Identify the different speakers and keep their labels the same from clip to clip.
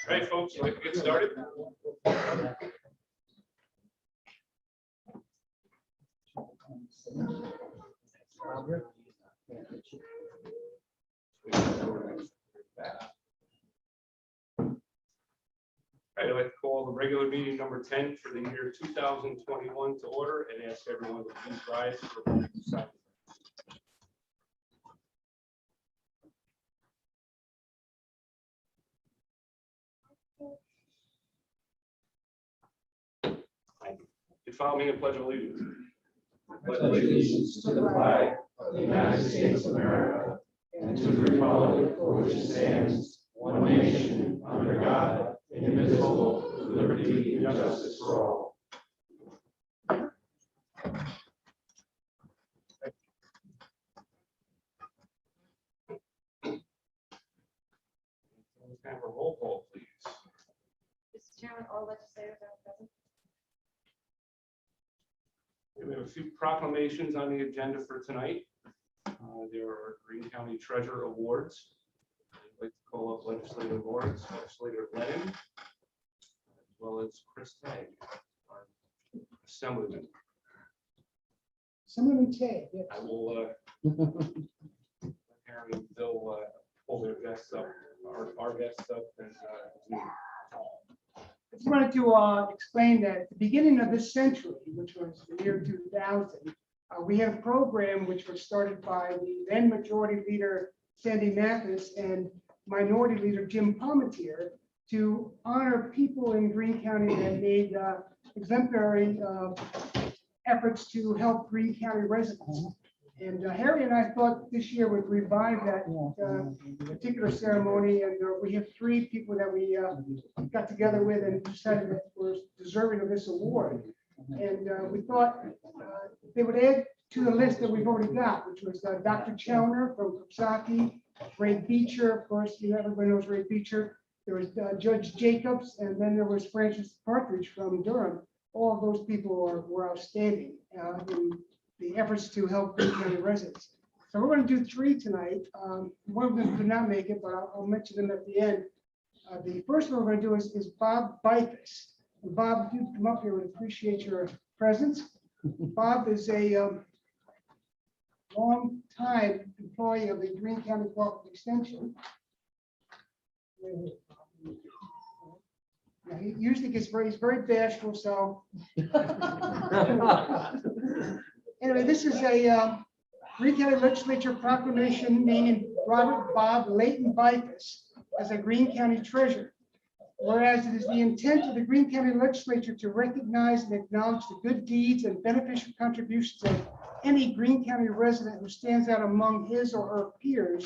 Speaker 1: right, folks, let's get started. I'd like to call the regular meeting number 10 for the year 2021 to order and ask everyone to please rise for the sign. You follow me in pledge of allegiance.
Speaker 2: Pledge allegiance to the flag of the United States of America and to the republic for which it stands, one nation, under God, indivisible, with liberty and justice for all.
Speaker 1: Let's have a roll call, please.
Speaker 3: Mr. Chairman, all legislators are present.
Speaker 1: We have a few proclamations on the agenda for tonight. There are Greene County Treasurer Awards. I'd like to call up Legislative Awards, Legislator Lennon, as well as Chris Tagg, our Assemblyman.
Speaker 4: Assemblyman Tagg, yes.
Speaker 1: I will Harry and Bill pull their guests up, our guests up, and
Speaker 4: I just wanted to explain that at the beginning of this century, which was the year 2000, we had a program which was started by the then Majority Leader Sandy Mathis and Minority Leader Jim Palmetier to honor people in Greene County that made exemplary efforts to help Greene County residents. And Harry and I thought this year would revive that particular ceremony, and we have 3 people that we got together with and decided that were deserving of this award. And we thought they would add to the list that we've already got, which was Dr. Challoner from Coxsackie, Ray Beecher, of course, everybody knows Ray Beecher. There was Judge Jacobs, and then there was Francis Partridge from Durham. All of those people were outstanding in the efforts to help Greene County residents. So we're going to do 3 tonight. One of them could not make it, but I'll mention them at the end. The first one we're going to do is Bob Bifus. And Bob, if you'd come up here, we'd appreciate your presence. Bob is a long-time employee of the Greene County Cooperative Extension. Yeah, he usually gets he's very bashful, so. Anyway, this is a Greene County Legislature proclamation naming Robert Bob Layton Bifus as a Greene County Treasurer. Whereas it is the intent of the Greene County Legislature to recognize and acknowledge the good deeds and beneficial contributions of any Greene County resident who stands out among his or her peers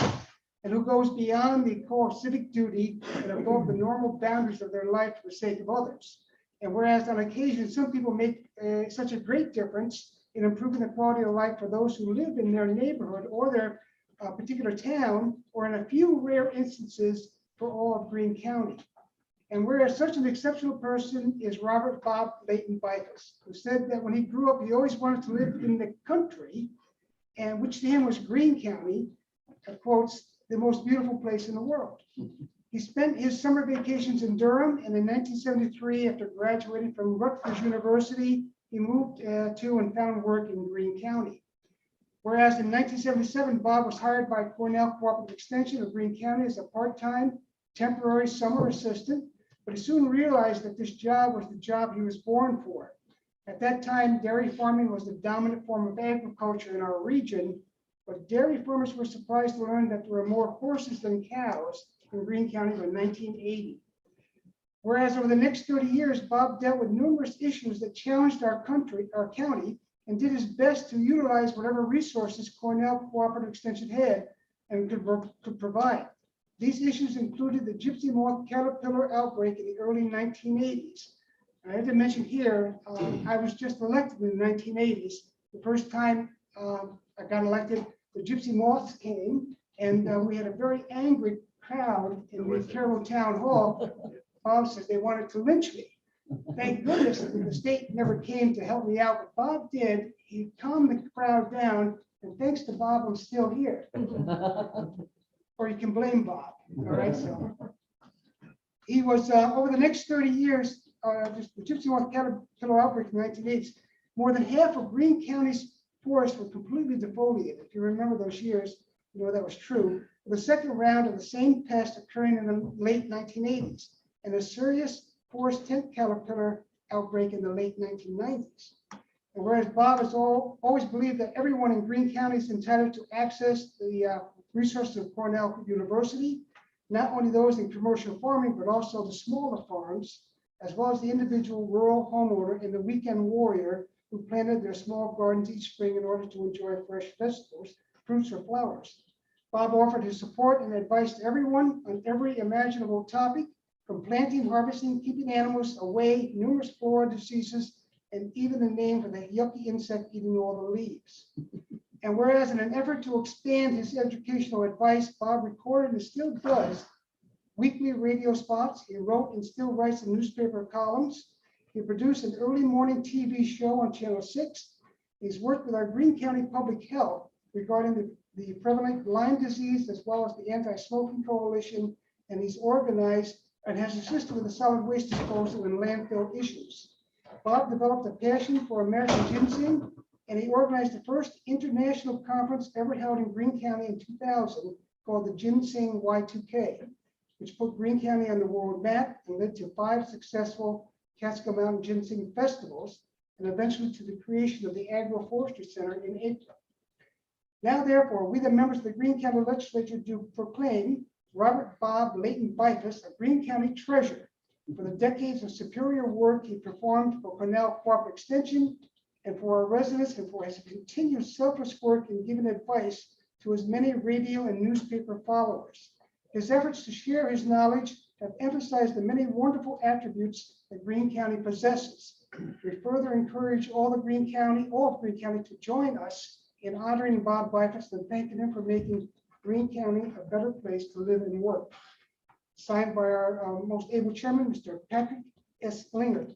Speaker 4: and who goes beyond the call of civic duty and above the normal boundaries of their life for the sake of others. And whereas on occasion, some people make such a great difference in improving the quality of life for those who live in their neighborhood or their particular town, or in a few rare instances for all of Greene County. And whereas such an exceptional person is Robert Bob Layton Bifus, who said that when he grew up, he always wanted to live in the country, and which to him was Greene County, quotes, the most beautiful place in the world. He spent his summer vacations in Durham, and in 1973, after graduating from Rutgers University, he moved to and found work in Greene County. Whereas in 1977, Bob was hired by Cornell Cooperative Extension of Greene County as a part-time temporary summer assistant, but he soon realized that this job was the job he was born for. At that time, dairy farming was the dominant form of agriculture in our region, but dairy farmers were surprised to learn that there were more horses than cows in Greene County by 1980. Whereas over the next 30 years, Bob dealt with numerous issues that challenged our county, and did his best to utilize whatever resources Cornell Cooperative Extension had and could provide. These issues included the gypsy moth caterpillar outbreak in the early 1980s. I had to mention here, I was just elected in the 1980s. The first time I got elected, the gypsy moths came, and we had a very angry crowd in the Carroll Town Hall. Bob says they wanted to lynch me. Thank goodness that the state never came to help me out, but Bob did. he calmed the crowd down, and thanks to Bob, I'm still here. Or you can blame Bob, all right? So he was, over the next 30 years, the Gypsy Moth caterpillar outbreak in the 1980s, more than half of Greene County's forests were completely defoliated. If you remember those years, you know that was true. The second round of the same pest occurring in the late 1980s, and a serious forest tent caterpillar outbreak in the late 1990s. And whereas Bob has always believed that everyone in Greene County is entitled to access the resources of Cornell University, not only those in commercial farming, but also the smaller farms, as well as the individual rural homeowner and the weekend warrior who planted their small gardens each spring in order to enjoy fresh vegetables, fruits, or flowers. Bob offered his support and advice to everyone on every imaginable topic, from planting, harvesting, keeping animals away, numerous flora diseases, and even the name for the yucky insect eating all the leaves. And whereas in an effort to expand his educational advice, Bob recorded and still does weekly radio spots. He wrote and still writes in newspaper columns. He produced an early morning TV show on Channel 6. He's worked with our Greene County Public Health regarding the prevalent Lyme disease, as well as the Anti-Smoking Coalition, and he's organized and has assisted with the solid waste disposal and landfill issues. Bob developed a passion for American ginseng, and he organized the first international conference ever held in Greene County in 2000 called the Ginseng Y2K, which put Greene County on the world map and led to 5 successful Catskill Mountain Ginseng festivals, and eventually to the creation of the Agroforestry Center in April. Now, therefore, we, the members of the Greene County Legislature, do proclaim Robert Bob Leighton Bifus a Greene County treasure for the decades of superior work he performed for Cornell Cooperative Extension and for our residents, and for his continued selfless work in giving advice to his many radio and newspaper followers. His efforts to share his knowledge have emphasized the many wonderful attributes that Greene County possesses. We further encourage all of Greene County to join us in honoring Bob Bifus and thanking him for making Greene County a better place to live and work. Signed by our most able chairman, Mr. Patrick S. Lingard.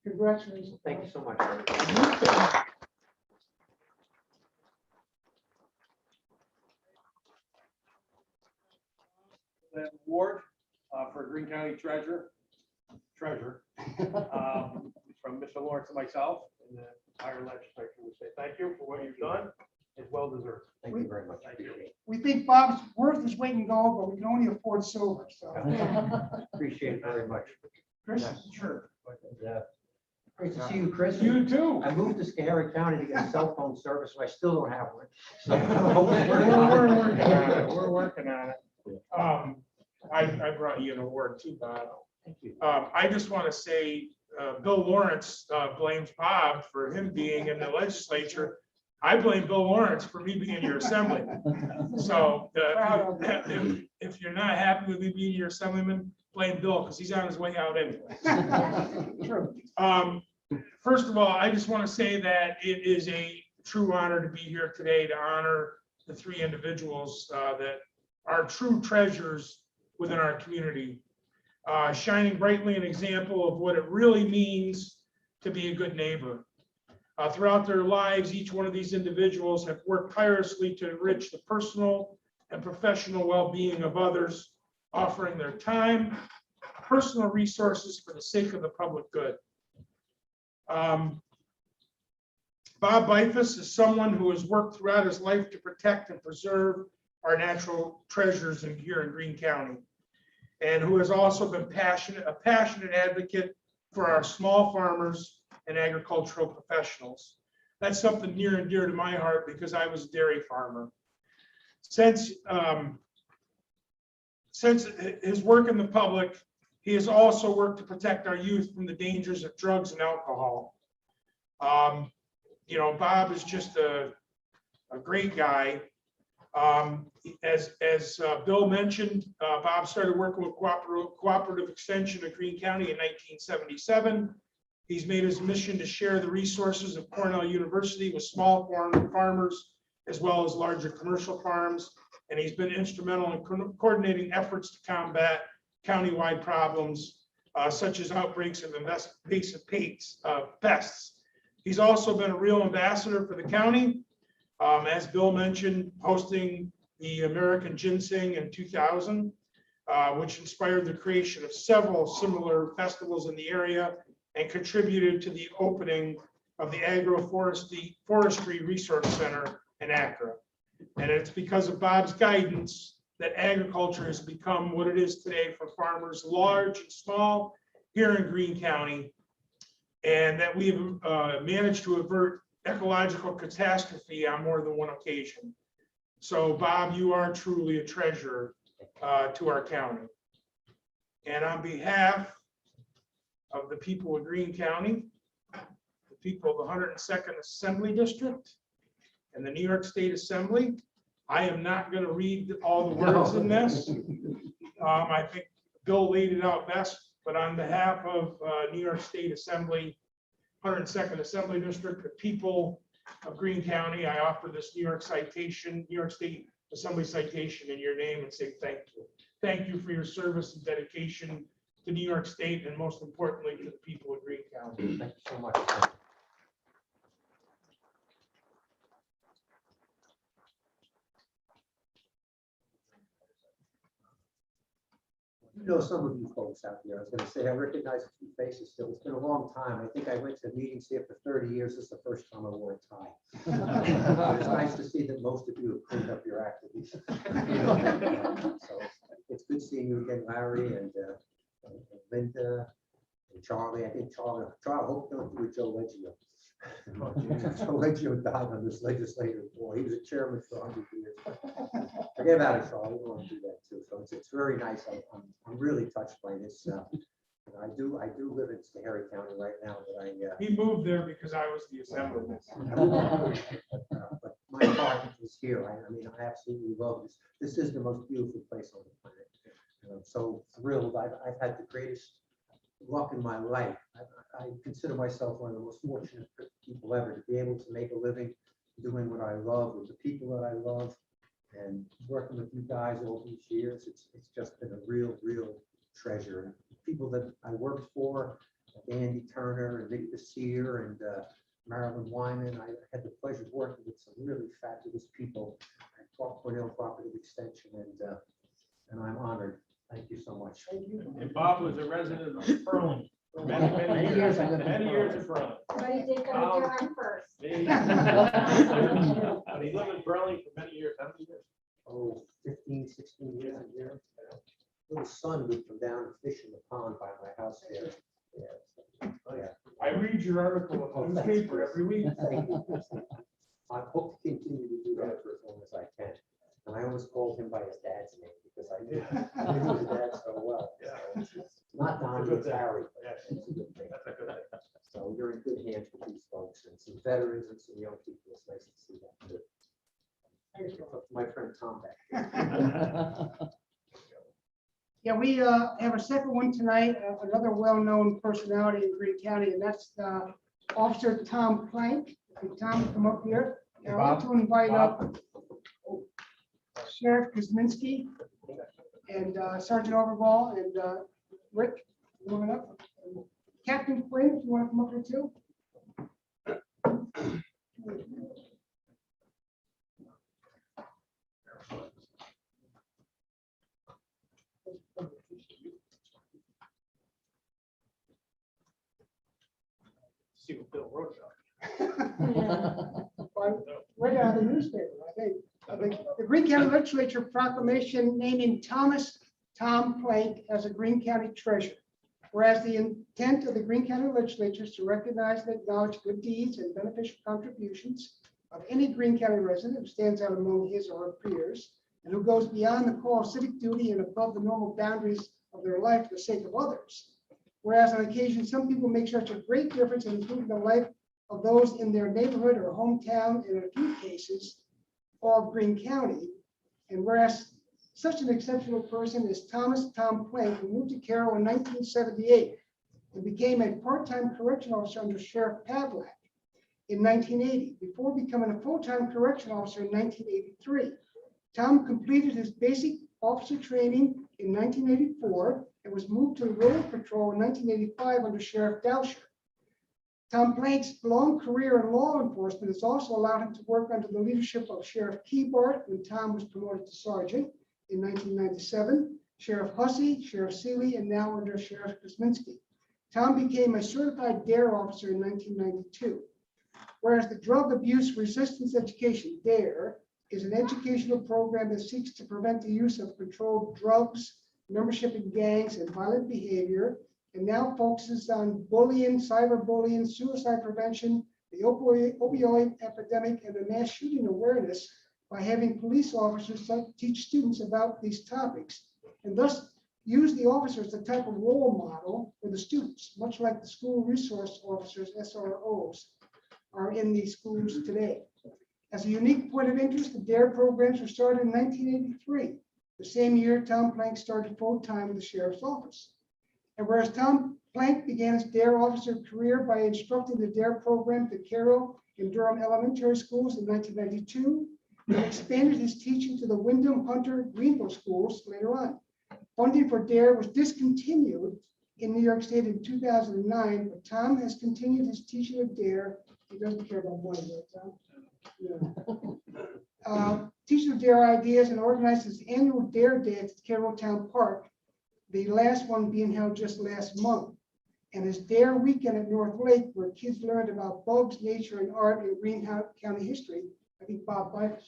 Speaker 4: Congratulations.
Speaker 2: Thank you so much.
Speaker 5: That award for Greene County Treasurer from Mr. Lawrence and myself and the entire legislature. We say thank you for what you've done. It's well deserved.
Speaker 2: Thank you very much.
Speaker 5: Thank you.
Speaker 4: We think Bob's worth his weight in gold, but we can only afford silver. So,
Speaker 2: Appreciate it very much.
Speaker 4: Chris,
Speaker 2: Yes.
Speaker 4: sure.
Speaker 2: Great to see you, Chris.
Speaker 1: You too.
Speaker 2: I moved to Schoharie County to get a cell phone service, so I still don't have one.
Speaker 6: We're working on it. We're working on it. I brought you an award too, Bob.
Speaker 2: Thank you.
Speaker 6: I just want to say, Bill Lawrence blames Bob for him being in the legislature. I blame Bill Lawrence for me being your assemblyman. So if you're not happy with me being your assemblyman, blame Bill, because he's on his way out anyway.
Speaker 4: True.
Speaker 6: First of all, I just want to say that it is a true honor to be here today to honor the 3 individuals that are true treasures within our community, shining brightly an example of what it really means to be a good neighbor. Throughout their lives, each one of these individuals have worked tirelessly to enrich the personal and professional well-being of others, offering their time, personal resources for the sake of the public good. Bob Bifus is someone who has worked throughout his life to protect and preserve our natural treasures here in Greene County, and who has also been a passionate advocate for our small farmers and agricultural professionals. That's something near and dear to my heart because I was a dairy farmer. Since his work in the public, he has also worked to protect our youth from the dangers of drugs and alcohol. You know, Bob is just a great guy. As Bill mentioned, Bob started working with Cooperative Extension of Greene County in 1977. He's made his mission to share the resources of Cornell University with small farmers, as well as larger commercial farms. And he's been instrumental in coordinating efforts to combat countywide problems, such as outbreaks of invasive pests. He's also been a real ambassador for the county. As Bill mentioned, hosting the American Ginseng in 2000, which inspired the creation of several similar festivals in the area and contributed to the opening of the Agroforestry Resource Center in Accra. And it's because of Bob's guidance that agriculture has become what it is today for farmers large and small here in Greene County, and that we've managed to avert ecological catastrophe on more than one occasion. So Bob, you are truly a treasure to our county. And on behalf of the people of Greene County, the people of the 102nd Assembly District and the New York State Assembly, I am not going to read all the words in this. I think Bill laid it out best, but on behalf of New York State Assembly, 102nd Assembly District, the people of Greene County, I offer this New York State Assembly citation in your name and say thank you. Thank you for your service and dedication to New York State and most importantly to the people of Greene County.
Speaker 2: Thank you so much. You know some of you folks out there. I was going to say I recognize a few faces still. It's been a long time. I think I went to meetings here for 30 years. This is the first time I wore a tie. It's nice to see that most of you have cleaned up your activities. So it's good seeing you again, Larry and Linda and Charlie. I think Charlie, hope don't do a Joe Leggio. Joe Leggio died on this legislative board. He was a chairman for 100 years. Forget about it, Charlie. We want to do that too. So it's very nice. I'm really touched by this. I do live in Schoharie County right now, but
Speaker 6: He moved there because I was the assemblyman.
Speaker 2: but my heart is here. I mean, I absolutely love this. This is the most beautiful place on the planet. And I'm so thrilled. I've had the greatest luck in my life. I consider myself one of the most fortunate people ever to be able to make a living doing what I love with the people that I love, and working with you guys all these years. It's just been a real treasure. And people that I worked for, like Andy Turner and Nick Baseer and Marilyn Wyman, I had the pleasure of working with some really fabulous people at Cornell Cooperative Extension, and I'm honored. Thank you so much.
Speaker 5: And Bob was a resident of Farmland for many years. Many years in Farmland.
Speaker 3: But he did go to Durham first.
Speaker 5: But he lived in Burlington for many years. How many years?
Speaker 2: Oh, 15, 16 years a year. Little son would come down and fish in the pond by my house there. Yeah.
Speaker 6: I read your article in the newspaper every week.
Speaker 2: Thank you. I hope to continue to do that for as long as I can. And I always called him by his dad's name because I knew his dad so well.
Speaker 5: Yeah.
Speaker 2: Not Donnie, it's Harry. but
Speaker 5: Yes.
Speaker 2: it's a good thing.
Speaker 5: That's a good thing.
Speaker 2: So you're in good hands with these folks and some veterans and some young people. It's nice to see that too. My friend Tom back.
Speaker 4: Yeah, we have a second one tonight, another well-known personality in Greene County, and that's Officer Tom Plank. And Tom, come up here. And I want to invite up Sheriff Kuzminski and Sergeant Overball and Rick coming up. Captain Quinn, if you want to come up here too.
Speaker 5: See what Bill wrote about.
Speaker 4: Right out of the newspaper, I think. The Greene County Legislature proclamation naming Tom Plank as a Greene County treasurer. Whereas the intent of the Greene County Legislature is to recognize and acknowledge good deeds and beneficial contributions of any Greene County resident who stands out among his or her peers and who goes beyond the call of civic duty and above the normal boundaries of their life for the sake of others. Whereas on occasion, some people make such a great difference in improving the life of those in their neighborhood or hometown, and in a few cases, all of Greene County. And whereas such an exceptional person is Tom Plank, who moved to Carroll in 1978 and became a part-time correctional officer under Sheriff Pavlak in 1980, before becoming a full-time correctional officer in 1983. Tom completed his basic officer training in 1984 and was moved to the Road Patrol in 1985 under Sheriff Dauscher. Tom Plank's long career in law enforcement has also allowed him to work under the leadership of Sheriff Keybart when Tom was promoted to sergeant in 1997, Sheriff Hussey, Sheriff Seeley, and now under Sheriff Kosminski. Tom became a certified DARE officer in 1992. Whereas the Drug Abuse Resistance Education, DARE, is an educational program that seeks to prevent the use of controlled drugs, membership in gangs, and violent behavior, and now focuses on bullying, cyberbullying, suicide prevention, the opioid epidemic, and the mass shooting awareness by having police officers teach students about these topics, and thus use the officers as a type of role model for the students, much like the school resource officers, SROs, are in these schools today. As a unique point of interest, the DARE programs were started in 1983, the same year Tom Plank started full-time with the Sheriff's Office. And whereas Tom Plank began his DARE officer career by instructing the DARE program to Carroll and Durham elementary schools in 1992, and expanded his teaching to the Wyndham, Hunter, Greenville schools later on. Funding for DARE was discontinued in New York State in 2009, but Tom has continued his teaching of DARE. He doesn't care about money, right, Tom? Yeah. Teaching of DARE ideas and organized his annual DARE Dance at Carroll Town Park, the last one being held just last month, and his DARE weekend at North Lake, where kids learned about bugs, nature, and art in Greene County history. I think Bob Bife.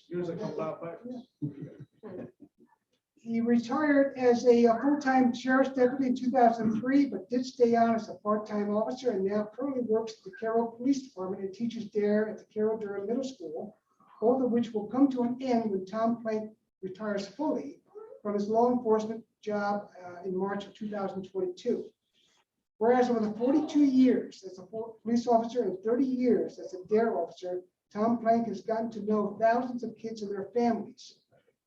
Speaker 4: He retired as a full-time sheriff's deputy in 2003, but did stay on as a part-time officer and now currently works at the Carroll Police Department and teaches DARE at the Carroll Durham Middle School, both of which will come to an end when Tom Plank retires fully from his law enforcement job in March of 2022. Whereas over the 42 years as a police officer and 30 years as a DARE officer, Tom Plank has gotten to know thousands of kids and their families.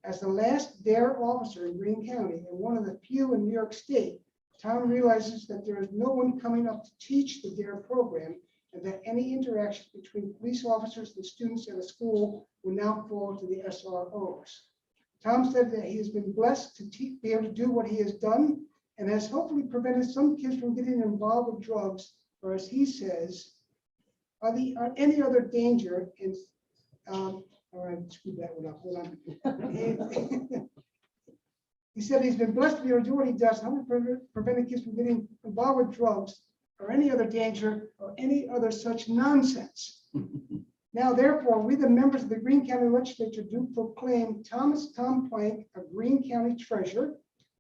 Speaker 4: As the last DARE officer in Greene County and one of the few in New York State, Tom realizes that there is no one coming up to teach the DARE program and that any interactions between police officers and students at a school will now fall to the SROs. Tom said that he has been blessed to be able to do what he has done and has hopefully prevented some kids from getting involved with drugs, or as he says, any other danger in all right, screw that one up. Hold on. He said he's been blessed to be able to do what he does, helping prevent kids from getting involved with drugs or any other danger or any other such nonsense. Now, therefore, we, the members of the Greene County Legislature, do proclaim Tom Plank a Greene County treasure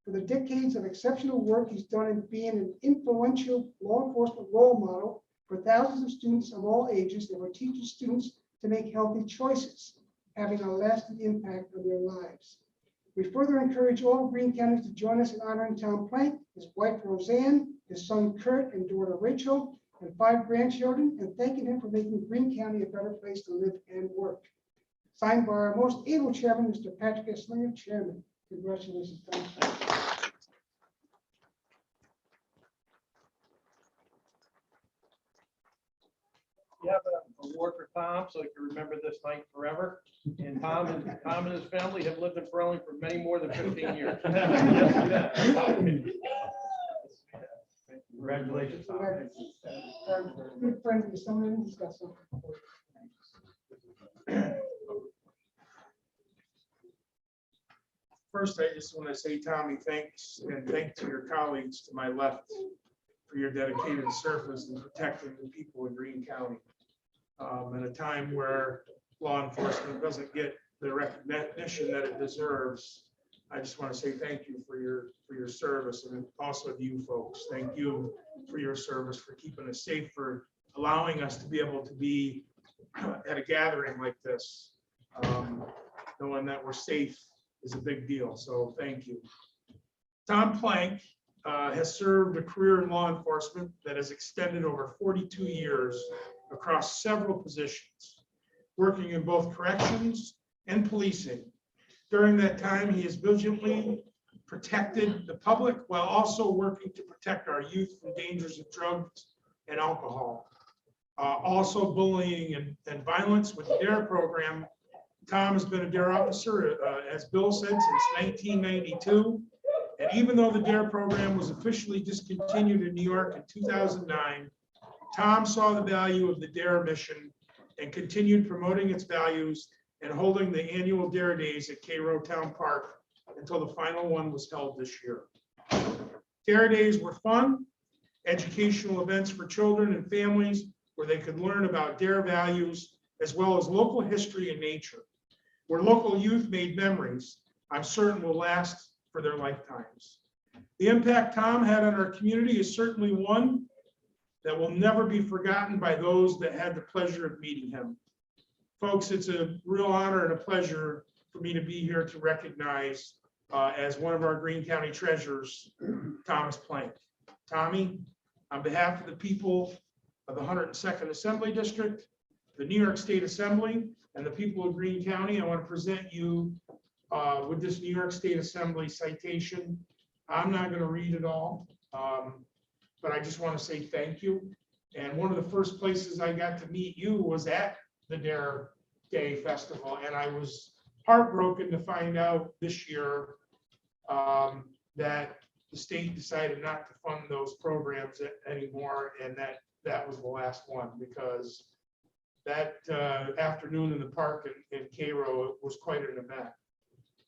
Speaker 4: for the decades of exceptional work he's done in being an influential law enforcement role model for thousands of students of all ages that will teach students to make healthy choices, having a lasting impact on their lives. We further encourage all Greene counties to join us in honoring Tom Plank, his wife Roseanne, his son Kurt, and daughter Rachel, and 5 grandchildren, and thanking him for making Greene County a better place to live and work. Signed by our most able chairman, Mr. Patrick S. Slinger, Chairman. Congratulations, Tom.
Speaker 5: You have an award for Tom, so you can remember this night forever. And Tom and his family have lived in Berlin for many more than 15 years. Congratulations, Tom.
Speaker 4: Good friend with someone who's got something.
Speaker 6: First, I just want to say, Tommy, thanks, and thanks to your colleagues to my left for your dedicated service in protecting the people in Greene County. At a time where law enforcement doesn't get the recognition that it deserves, I just want to say thank you for your service, and also to you folks. Thank you for your service, for keeping us safe, for allowing us to be able to be at a gathering like this. Knowing that we're safe is a big deal, so thank you. Tom Plank has served a career in law enforcement that has extended over 42 years across several positions, working in both corrections and policing. During that time, he has vigilantly protected the public while also working to protect our youth from dangers of drugs and alcohol. Also bullying and violence with the DARE program. Tom has been a DARE officer, as Bill said, since 1992. And even though the DARE program was officially discontinued in New York in 2009, Tom saw the value of the DARE mission and continued promoting its values and holding the annual DARE Days at Cairo Town Park until the final one was held this year. DARE Days were fun, educational events for children and families where they could learn about DARE values as well as local history and nature, where local youth made memories I'm certain will last for their lifetimes. The impact Tom had on our community is certainly one that will never be forgotten by those that had the pleasure of meeting him. Folks, it's a real honor and a pleasure for me to be here to recognize as one of our Greene County treasurers, Thomas Plank. Tommy, on behalf of the people of the 102nd Assembly District, the New York State Assembly, and the people of Greene County, I want to present you with this New York State Assembly citation. I'm not going to read it all, but I just want to say thank you. And one of the first places I got to meet you was at the DARE Day Festival, and I was heartbroken to find out this year that the state decided not to fund those programs anymore, and that was the last one, because that afternoon in the park in Cairo was quite an event.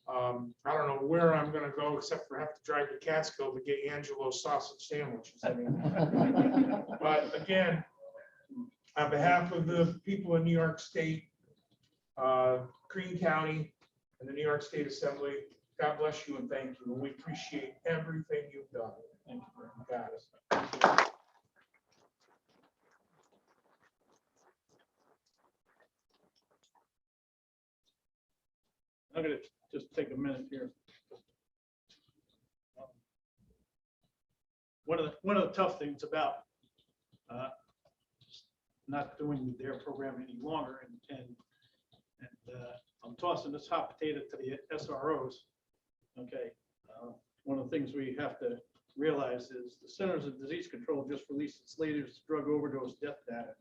Speaker 6: I don't know where I'm going to go except for have to drive to Catskill to get Angelo's sausage sandwiches. I mean, but again, on behalf of the people in New York State, Greene County, and the New York State Assembly, God bless you and thank you. And we appreciate everything you've done. Thank you very much. God.
Speaker 5: I'm gonna just take a minute here. One of the tough things about not doing the DARE program any longer, and I'm tossing this hot potato to the SROs. Okay, one of the things we have to realize is the Centers of Disease Control just released its latest drug overdose death data,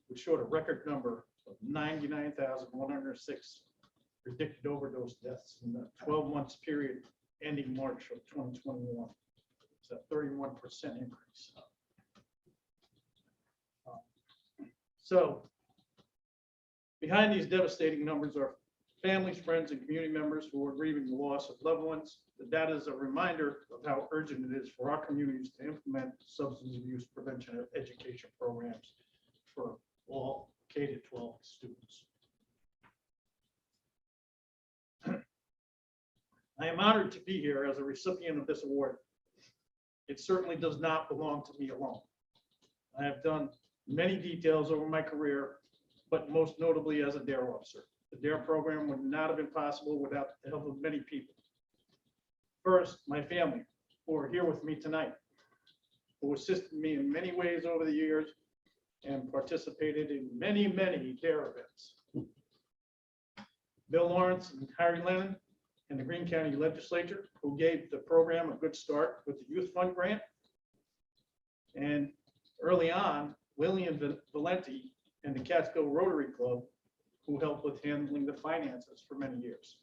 Speaker 5: which showed a record number of 99,106 predicted overdose deaths in the 12 months period ending March of 2021. It's a 31% increase. So behind these devastating numbers are families, friends, and community members who are grieving the loss of loved ones. The data is a reminder of how urgent it is for our communities to implement substance abuse prevention and education programs for all K-12 students. I am honored to be here as a recipient of this award. It certainly does not belong to me alone. I have done many details over my career, but most notably as a DARE officer. The DARE program would not have been possible without the help of many people. First, my family, who are here with me tonight, who assisted me in many ways over the years and participated in many, many DARE events. Bill Lawrence and Harry Lennon and the Greene County Legislature, who gave the program a good start with the Youth Fund grant. And early on, Lillian Valenti and the Catskill Rotary Club, who helped with handling the finances for many years.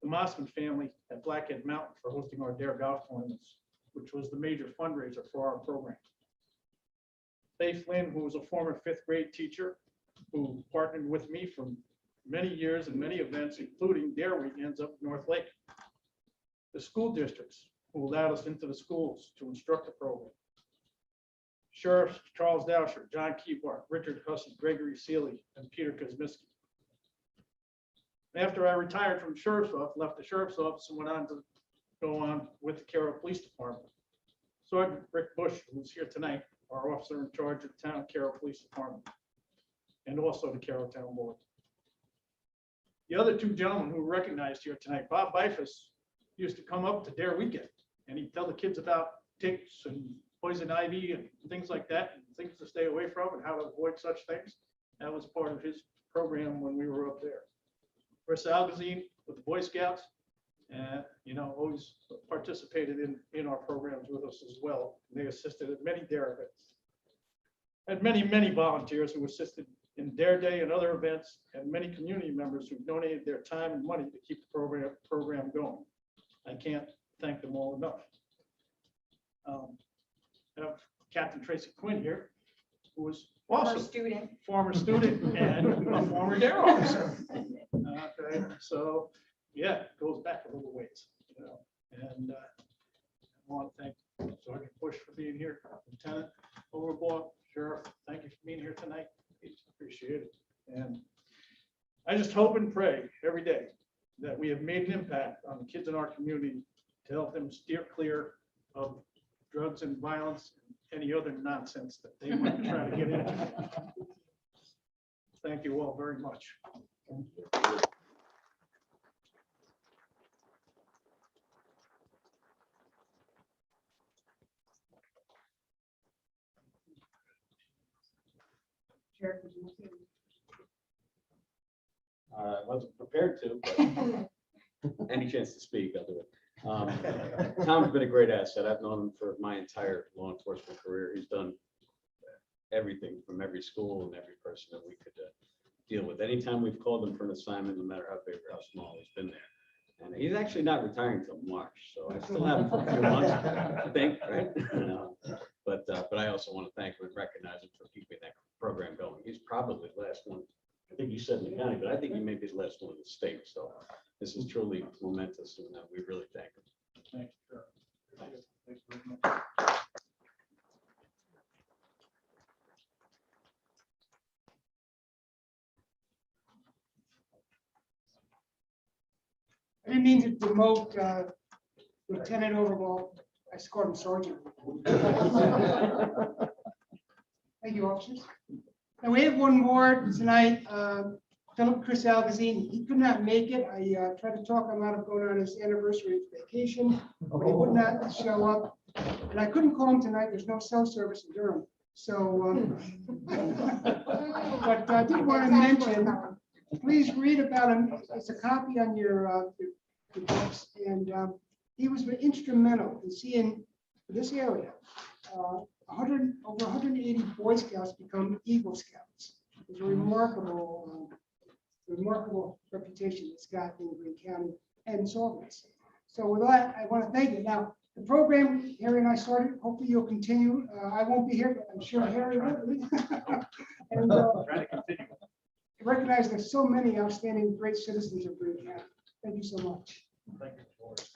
Speaker 5: The Mossman family at Blackhead Mountain for hosting our DARE golf tournaments, which was the major fundraiser for our program. Faith Lynn, who was a former 5th grade teacher, who partnered with me for many years and many events, including DARE weekends up North Lake. The school districts, who allowed us into the schools to instruct the program. Sheriffs Charles Dousher, John Keebart, Richard Hussey, Gregory Seeley, and Peter Kosmiski. After I retired from the sheriff's office, left the sheriff's office and went on to go on with the Cairo Police Department. Sergeant Rick Bush, who's here tonight, our officer in charge of the town Cairo Police Department, and also the Cairo Town Board. The other two gentlemen who were recognized here tonight, Bob Bifus used to come up to DARE weekend, and he'd tell the kids about ticks and poison ivy and things like that, and things to stay away from and how to avoid such things. That was part of his program when we were up there. Chris Algazine with the Boy Scouts, and always participated in our programs with us as well. They assisted at many DARE events. And many volunteers who assisted in DARE Day and other events, and many community members who donated their time and money to keep the program going. I can't thank them all enough. Captain Tracy Quinn here, who was
Speaker 3: Former
Speaker 5: also
Speaker 3: student.
Speaker 5: former student and a former dare officer. Okay, so, yeah, it goes back a little ways, you know, and I want to thank Sergeant Bush for being here, Lieutenant Overbaugh, Sheriff, thank you for being here tonight. It's appreciated. And I just hope and pray every day that we have made an impact on the kids in our community to help them steer clear of drugs and violence and any other nonsense that they might try to get into. Thank you all very much.
Speaker 7: I wasn't prepared to, but any chance to speak, I'll do it. Tom's been a great asset. I've known him for my entire law enforcement career. He's done everything from every school and every person that we could deal with. Anytime we've called him for an assignment, no matter how big or how small, he's been there. And he's actually not retiring until March, so I still have him for a few months, I think, right? But I also want to thank him and recognize him for keeping that program going. He's probably the last one, I think you said in the county, but I think he may be the last one in the state. So this is truly momentous, and we really thank him.
Speaker 5: Thank you, sir. Thank you very much.
Speaker 4: I didn't mean to demote Lieutenant Overbaugh. I scored him sergeant. Thank you, officers. And we have one more tonight, Philip Chris Alvazine. He could not make it. I tried to talk him out of going on his anniversary vacation, but he would not show up. And I couldn't call him tonight. There's no cell service in Durham. So, but I did want to mention, please read about him. It's a copy on your books, and he was instrumental in seeing this area. Over 180 Boy Scouts become Eagle Scouts. It's a remarkable reputation it's got in Greene County and Sawgrass. So with that, I want to thank you. Now, the program Harry and I started. Hopefully, you'll continue. I won't be here, but I'm sure Harry will. And
Speaker 5: Try to continue.
Speaker 4: recognize there's so many outstanding great citizens of Greene County. Thank you so much.
Speaker 5: Thank you, Forrest.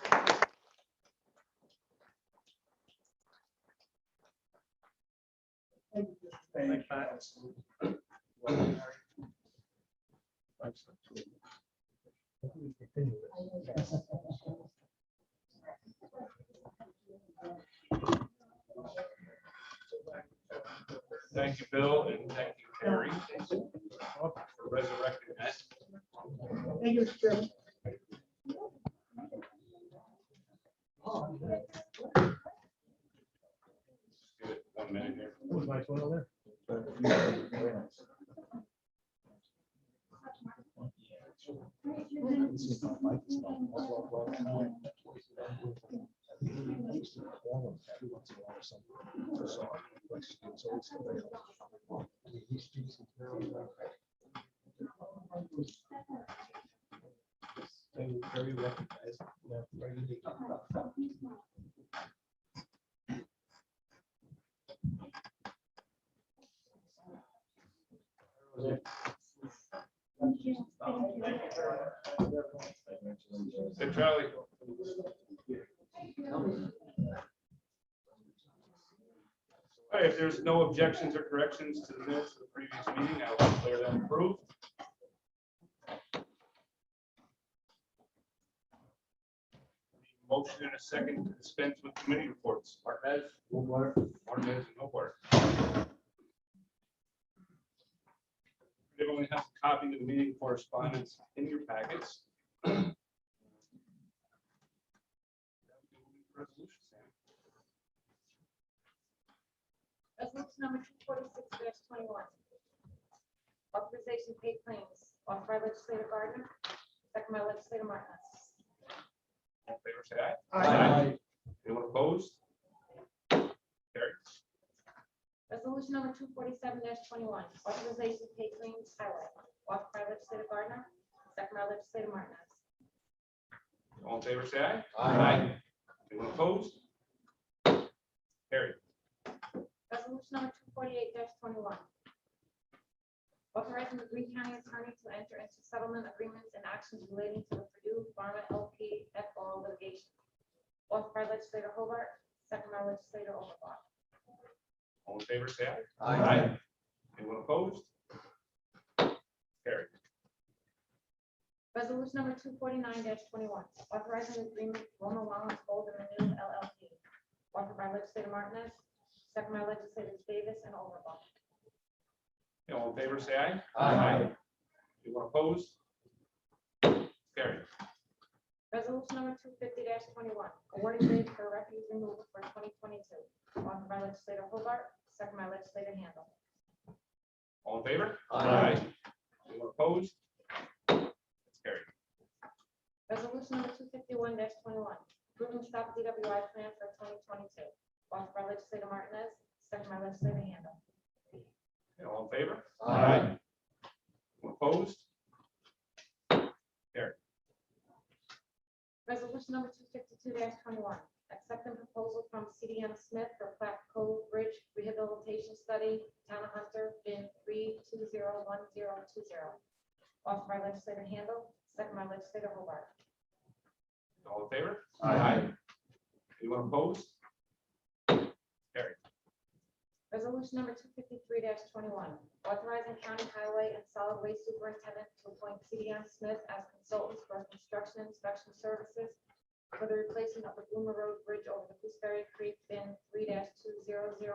Speaker 4: Thank you.
Speaker 5: Thank you, Pat.
Speaker 1: Thank you, Bill, and thank you, Terry, for resurrecting that.
Speaker 4: Thank you, Mr. Chairman.
Speaker 1: Give it 1 minute here. Hey, Charlie. All right, if there's no objections or corrections to the minutes of the previous meeting, I will declare them approved. Motion and a second to dispense with committee reports. Martinez? Martinez and Hobart. Everyone has a copy of the meeting correspondence in your packets. Resolution, Sam.
Speaker 3: Resolution number 246-21. Authorization to pay claims. Offered by legislator Gardner, second by legislator Martinez.
Speaker 1: All in favor, say aye.
Speaker 6: Aye.
Speaker 1: Anyone opposed? Carried.
Speaker 3: Resolution number 247-21. Authorization to pay claims highway. Offered by legislator Gardner, second by legislator Martinez.
Speaker 1: All in favor, say aye.
Speaker 7: Aye.
Speaker 1: Anyone opposed? Carried.
Speaker 3: Resolution number 248-21. Authorizing the Greene County Attorney to enter into settlement agreements and actions relating to the Purdue Pharma LP et al. Litigation. Offered by legislator Hobart, second by legislator Overblock.
Speaker 1: All in favor, say aye.
Speaker 2: Aye.
Speaker 1: Anyone opposed? Carried.
Speaker 3: Resolution number 249-21. Authorizing the agreement with Roma Wellness Gold and Renew LLC. Offered by legislator Martinez, second by legislators Davis and Overblock.
Speaker 1: All in favor, say aye.
Speaker 2: Aye.
Speaker 1: Anyone opposed? Carried.
Speaker 3: Resolution number 250-21. Awarding bid for refuse removal for 2022. Offered by legislator Hobart, second by legislator Handle.
Speaker 1: All in favor?
Speaker 2: Aye.
Speaker 1: Anyone opposed? It's carried.
Speaker 3: Resolution number 251-21. Approving stop DWI plan for 2022. Offered by legislator Martinez, second by legislator Handle.
Speaker 1: All in favor?
Speaker 2: Aye.
Speaker 1: Anyone opposed? Carried.
Speaker 3: Resolution number 252-21. Accepting proposal from CDM Smith for Platte Cove Bridge Rehabilitation Study, Town of Hunter, bin 3201020. Offered by legislator Handle, second by legislator Hobart.
Speaker 1: All in favor?
Speaker 2: Aye.
Speaker 1: Anyone opposed? Carried.
Speaker 3: Resolution number 253-21. Authorizing county highway and solid waste superintendent to appoint CDM Smith as consultants for construction inspection services for the replacement of the Boomer Road Bridge over the Gooseberry Creek, bin 3-20096-0,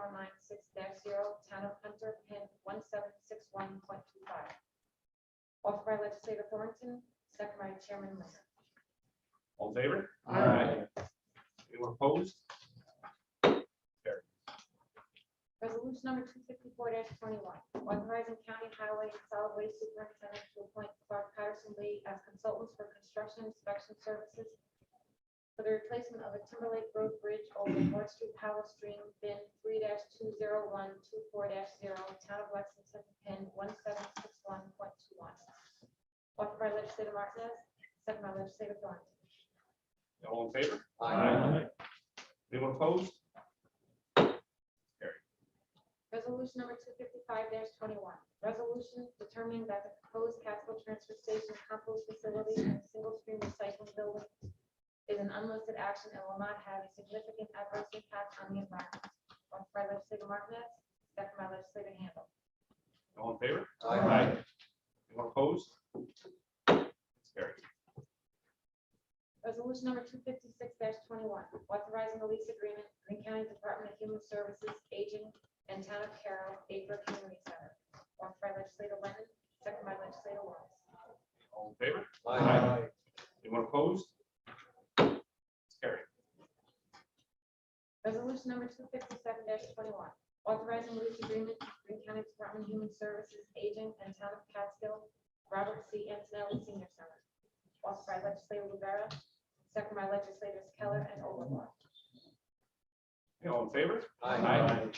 Speaker 3: Town of Hunter, pin 1761.25. Offered by legislator Thornton, second by chairman Linder.
Speaker 1: All in favor?
Speaker 2: Aye.
Speaker 1: Anyone opposed?
Speaker 3: Resolution number 254-21. Authorizing county highway and solid waste superintendent to appoint Clark Patterson Lee as consultants for construction inspection services for the replacement of a Timberlake Road Bridge over North Street Powell Stream, bin 3-20124-0, Town of Lexington, pin 1761.21. Offered by legislator Martinez, second by legislator Thornton.
Speaker 1: All in favor?
Speaker 2: Aye.
Speaker 1: Anyone opposed?
Speaker 3: Resolution number 255-21. Resolution determining that the proposed Catskill Transfer Station compost facility and single-stream recycling building is an unlisted action and will not have a significant adverse impact on the environment. Offered by legislator Martinez, second by legislator Handle.
Speaker 1: All in favor?
Speaker 2: Aye.
Speaker 1: Anyone opposed? It's carried.
Speaker 3: Resolution number 256-21. Authorizing a lease agreement, Greene County Department of Human Services, Aging, and Town of Carroll, Acre Community Center. Offered by legislator Lennon, second by legislator Lawrence.
Speaker 1: All in favor?
Speaker 2: Aye.
Speaker 1: Anyone opposed? It's carried.
Speaker 3: Resolution number 257-21. Authorizing lease agreement, Greene County Department of Human Services, Aging, and Town of Catskill, Robert C. Antonelli Senior Center. Offered by legislator Rivera, second by legislators Keller and Overblock.
Speaker 1: All in favor?
Speaker 2: Aye.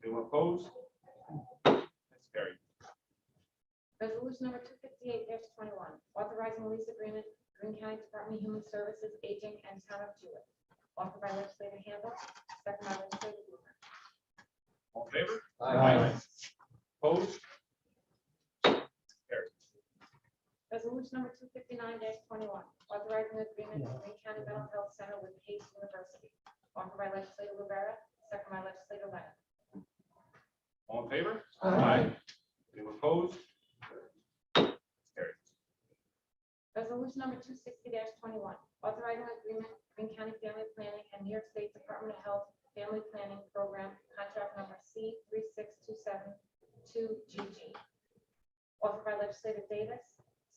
Speaker 1: Anyone opposed? That's carried.
Speaker 3: Resolution number 258-21. Authorizing a lease agreement, Greene County Department of Human Services, Aging, and Town of Jewett. Offered by legislator Handle, second by legislator Blumer.
Speaker 1: All in favor?
Speaker 2: Aye.
Speaker 1: Opposed? Carried.
Speaker 3: Resolution number 259-21. Authorizing agreement with Greene County Mental Health Center with Pace University. Offered by legislator Rivera, second by legislator Lennon.
Speaker 1: All in favor?
Speaker 2: Aye.
Speaker 1: Anyone opposed? It's carried.
Speaker 3: Resolution number 260-21. Authorizing agreement, Greene County Family Planning and New York State Department of Health Family Planning Program, contract number C36272GG. Offered by legislator Davis,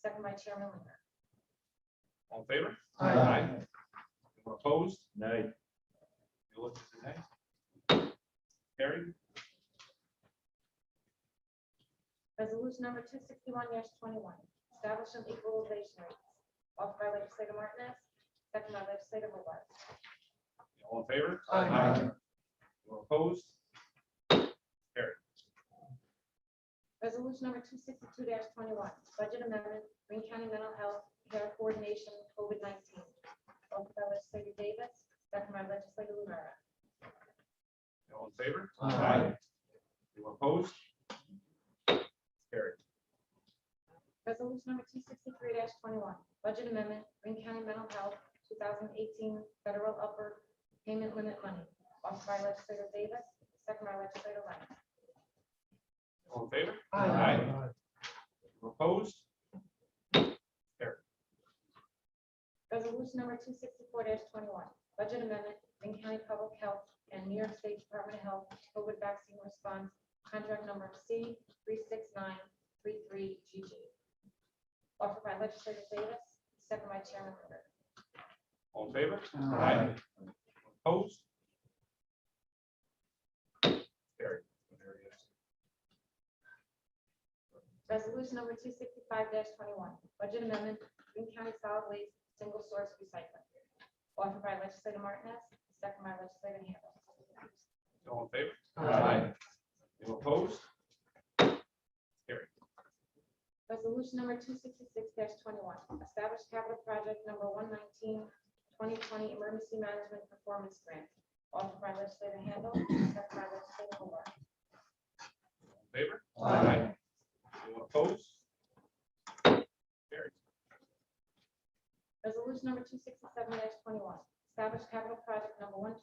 Speaker 3: second by chairman Linder.
Speaker 1: All in favor?
Speaker 2: Aye.
Speaker 1: Anyone opposed?
Speaker 2: Nay.
Speaker 1: You look at the nay. Carried.
Speaker 3: Resolution number 261-21. Establishing equalization rates. Offered by legislator Martinez, second by legislator Hobart.
Speaker 1: All in favor?
Speaker 2: Aye.
Speaker 1: Anyone opposed? Carried.
Speaker 3: Resolution number 262-21. Budget amendment, Greene County Mental Health Care Coordination, COVID-19. Offered by legislator Davis, second by legislator Rivera.
Speaker 1: All in favor? favor?
Speaker 2: Aye.
Speaker 1: Anyone opposed? Carried.
Speaker 3: Resolution number 263-21, budget amendment, Greene County Mental Health, 2018 federal upper payment limit money, offered by legislator Davis, second by legislator Lennon.
Speaker 1: All in favor?
Speaker 2: Aye.
Speaker 1: Anyone opposed?
Speaker 3: Resolution number 264-21, budget amendment, Greene County Public Health and New York State Department of Health COVID vaccine response, contract number C36933GG. Offered by legislator Davis, second by Chairman Linder.
Speaker 1: All in favor?
Speaker 2: Aye.
Speaker 1: Opposed? Carried. There it is.
Speaker 3: Resolution number 265-21, budget amendment, Greene County Solid Waste Single Source Recycling. Offered by legislator Martinez, second by legislator Handle.
Speaker 1: All in favor?
Speaker 2: Aye.
Speaker 1: Anyone opposed?
Speaker 3: Resolution number 266-21, establish capital project number 119, 2020 emergency management performance grant. Offered by legislator Handle, second by legislator Hobart.
Speaker 1: All in favor?
Speaker 2: Aye.
Speaker 1: Anyone opposed? Carried.
Speaker 3: Resolution number 267-21, establish capital project number 120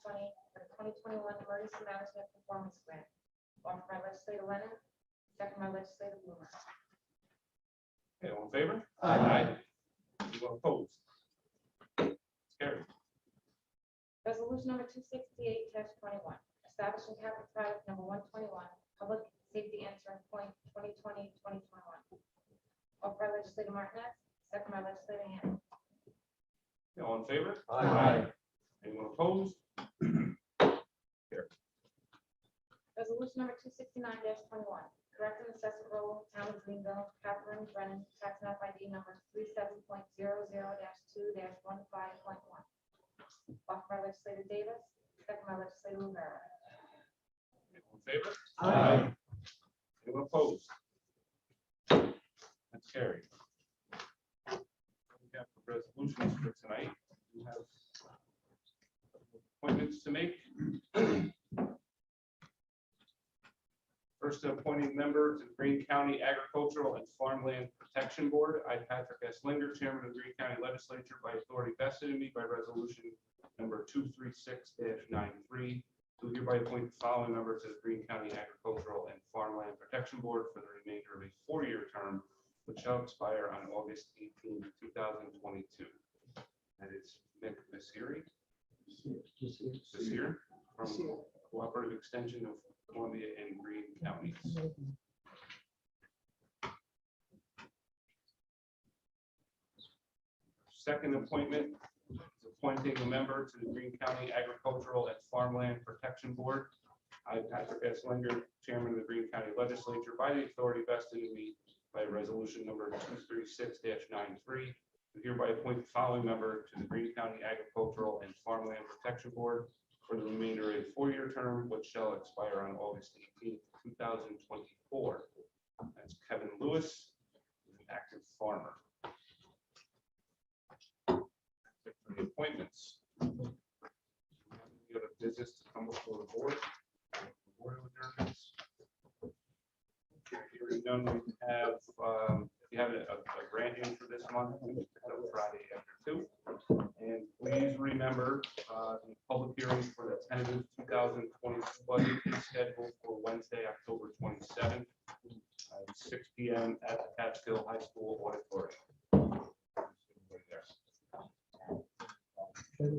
Speaker 3: for the 2021 emergency management performance grant. Offered by legislator Lennon, second by legislator Blumer.
Speaker 1: Okay, all in favor?
Speaker 2: Aye.
Speaker 1: Anyone opposed? Carried.
Speaker 3: Resolution number 268-21, establishing capital project number 121, public safety answering point 2020-2021. Offered by legislator Martinez, second by legislator Handle.
Speaker 1: Okay, all in favor?
Speaker 2: Aye.
Speaker 1: Anyone opposed?
Speaker 3: Resolution number 269-21, correct and assessment roll, town of Greenville, Catherine Brennan, tax map ID number 37.00-2-15.1. Offered by legislator Davis, second by legislator Rivera.
Speaker 1: All in favor?
Speaker 2: Aye.
Speaker 1: Anyone opposed? That's carried. We have the resolutions for tonight. We have appointments to make. First, appointing member to the Greene County Agricultural and Farmland Protection Board. I, Patrick S. Linder, Chairman of the Greene County Legislature, by authority vested in me by resolution number 236-93, do hereby appoint the following members to the Greene County Agricultural and Farmland Protection Board for the remainder of a 4-year term, which shall expire on August 18, 2022. That is Mick Messeri, from Cooperative Extension of Columbia and Greene counties. Second appointment is appointing a member to the Greene County Agricultural and Farmland Protection Board. I, Patrick S. Linder, Chairman of the Greene County Legislature, by the authority vested in me by resolution number 236-93, do hereby appoint the following member to the Greene County Agricultural and Farmland Protection Board for the remainder of a 4-year term, which shall expire on August 18, 2024. That's Kevin Lewis, an active farmer. That's it for the appointments. Any other business to come before the board? Board adjournments? Hearing none, we have, if you have a grant in for this month, we can pick it up Friday after 2. And please remember, the public hearing for the tentative 2020 budget is scheduled for Wednesday, October 27th, at 6 p.m. at the Catskill High School auditorium.